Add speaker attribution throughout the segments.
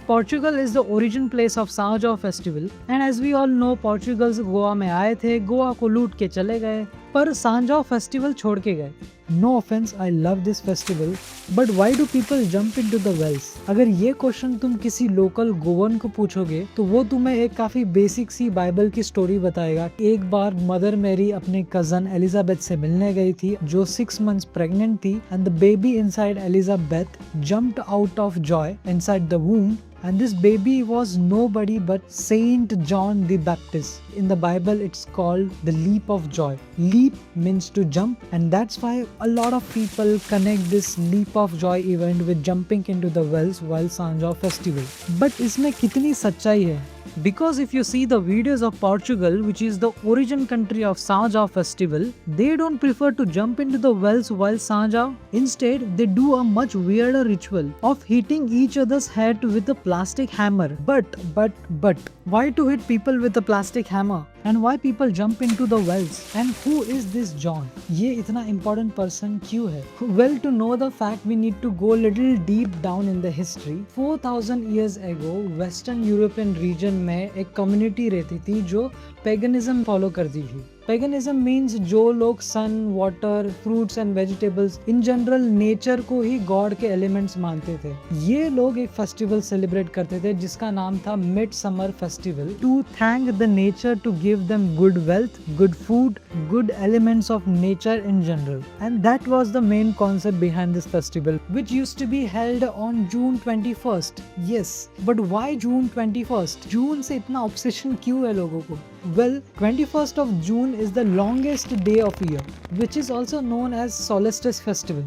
Speaker 1: Portugal is the origin place of São João festival and as we all know Portugals Goa में आए थे, गोवा को लूट के चले गए पर São João festival छोड़ के गए। No offense, I love this festival, but why do people jump into the wells? अगर ये क्वेश्चन तुम किसी लोकल गोवन को पूछोगे तो वो तुम्हें एक काफी बेसिक सी बाइबल की स्टोरी बताएगा। एक बार मदर मैरी अपने कजन एलिजाबेथ से मिलने गई थी जो 6 months प्रेग्नेंट थी and the baby inside Elizabeth jumped out of joy inside the womb. And this baby was nobody but Saint John the Baptist. In the Bible, it's called the leap of joy. Leap means to jump, and that's why a lot of people connect this leap of joy event with jumping into the wells while São João festival. But इसमें कितनी सच्चाई है? Because if you see the videos of Portugal, which is the origin country of São João festival, they don't prefer to jump into the wells while São João. Instead, they do a much weirder ritual of hitting each other's head with a plastic hammer. But, why to hit people with a plastic hammer? And why people jump into the wells? And who is this John? ये इतना important person क्यों है? Well, to know the fact, we need to go little deep down in the history. 4000 years ago, Western European region में एक community रहती थी जो paganism follow करती थी। Paganism means जो लोग sun, water, fruits and vegetables, in general nature को ही God के elements मानते थे। ये लोग एक festival celebrate करते थे जिसका नाम था Midsummer Festival to thank the nature to give them good wealth, good food, good elements of nature in general. And that was the main concept behind this festival, which used to be held on June 21st. Yes, but why June 21st? June से इतना obsession क्यों है लोगों को? Well, 21st of June is the longest day of year, which is also known as Solstice Festival.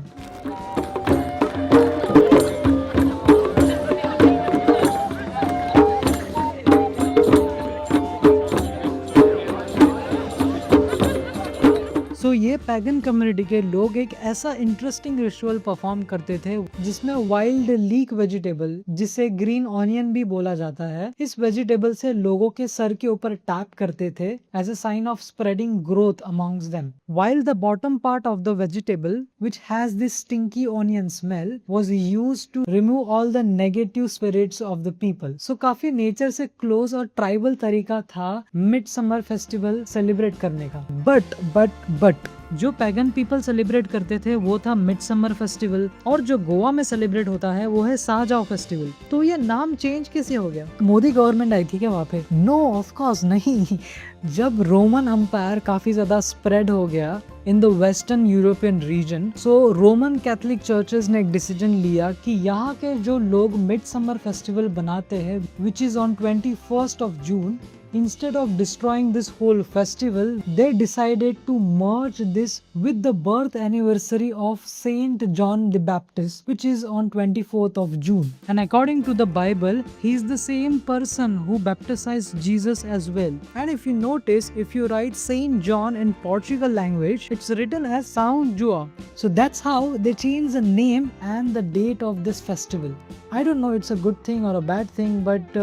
Speaker 1: तो ये pagan community के लोग एक ऐसा इंटरेस्टिंग रिचुअल परफॉर्म करते थे जिसमें वाइल्ड लीक वेजिटेबल, जिसे ग्रीन ऑनियन भी बोला जाता है, इस वेजिटेबल से लोगों के सर के ऊपर टैप करते थे as a sign of spreading growth amongst them. While the bottom part of the vegetable, which has this stinky onion smell, was used to remove all the negative spirits of the people. So काफी nature से close और tribal तरीका था mid summer festival celebrate करने का। But जो pagan people celebrate करते थे वो था मिड समर फेस्टिवल और जो गोवा में सेलिब्रेट होता है वो है São João फेस्टिवल। तो ये नाम चेंज कैसे हो गया? मोदी गवर्नमेंट आई थी क्या वहाँ पे? नो, ऑफ कोर्स नहीं। जब रोमन एम्पायर काफी ज्यादा स्प्रेड हो गया in the western European region, so Roman Catholic churches ने एक डिसीजन लिया कि यहाँ के जो लोग मिड समर फेस्टिवल बनाते हैं which is on 21st of June, instead of destroying this whole festival, they decided to merge this with the birth anniversary of Saint John the Baptist, which is on 24th of June. And according to the Bible, he is the same person who baptized Jesus as well. And if you notice, if you write Saint John in Portugal language, it's written as São João. So that's how they changed the name and the date of this festival. I don't know it's a good thing or a bad thing, but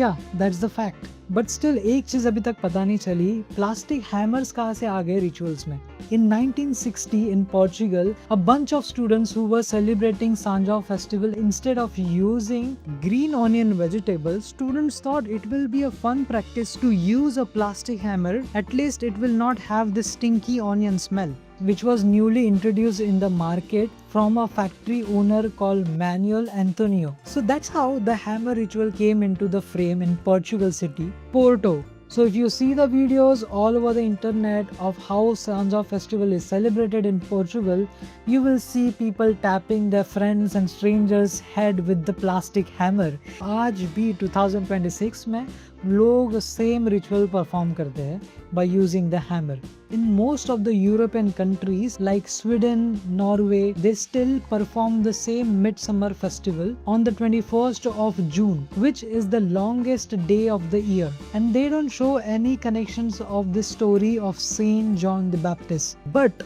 Speaker 1: yeah, that's the fact. But still एक चीज अभी तक पता नहीं चली, plastic hammers कहाँ से आ गए रिचुअल्स में। In 1960 in Portugal, a bunch of students who were celebrating São João festival, instead of using green onion vegetables, students thought it will be a fun practice to use a plastic hammer. At least it will not have this stinky onion smell, which was newly introduced in the market from a factory owner called Manuel Antonio. So that's how the hammer ritual came into the frame in Portugal city, Porto. So if you see the videos all over the internet of how São João festival is celebrated in Portugal, you will see people tapping their friends and strangers head with the plastic hammer. आज भी 2026 में लोग same ritual perform करते हैं by using the hammer. In most of the European countries like Sweden, Norway, they still perform the same midsummer festival on the 21st of June, which is the longest day of the year. And they don't show any connections of this story of Saint John the Baptist. But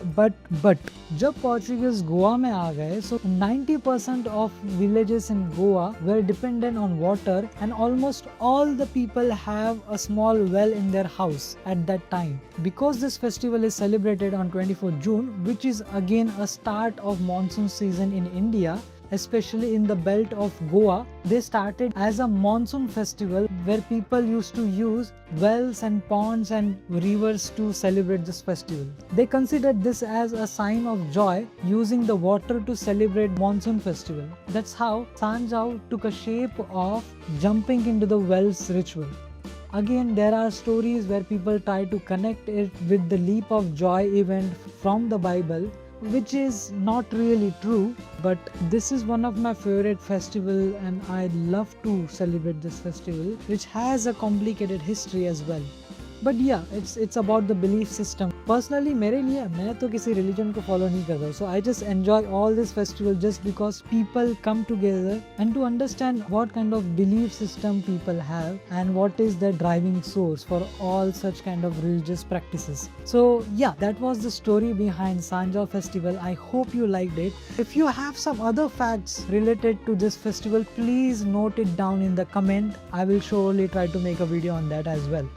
Speaker 1: जब Portuguese Goa में आ गए, so 90% of villages in Goa were dependent on water and almost all the people have a small well in their house at that time. Because this festival is celebrated on 24th June, which is again a start of monsoon season in India, especially in the belt of Goa. They started as a monsoon festival where people used to use wells and ponds and rivers to celebrate this festival. They considered this as a sign of joy, using the water to celebrate monsoon festival. That's how Sanjao took a shape of jumping into the wells ritual. Again, there are stories where people try to connect it with the leap of joy event from the Bible, which is not really true, but this is one of my favorite festival and I love to celebrate this festival, which has a complicated history as well. But yeah, it's about the belief system. Personally, मेरे लिए मैं तो किसी religion को follow नहीं करता, so I just enjoy all this festival just because people come together and to understand what kind of belief system people have and what is the driving source for all such kind of religious practices. So yeah, that was the story behind Sanjao festival. I hope you liked it. If you have some other facts related to this festival, please note it down in the comment. I will surely try to make a video on that as well.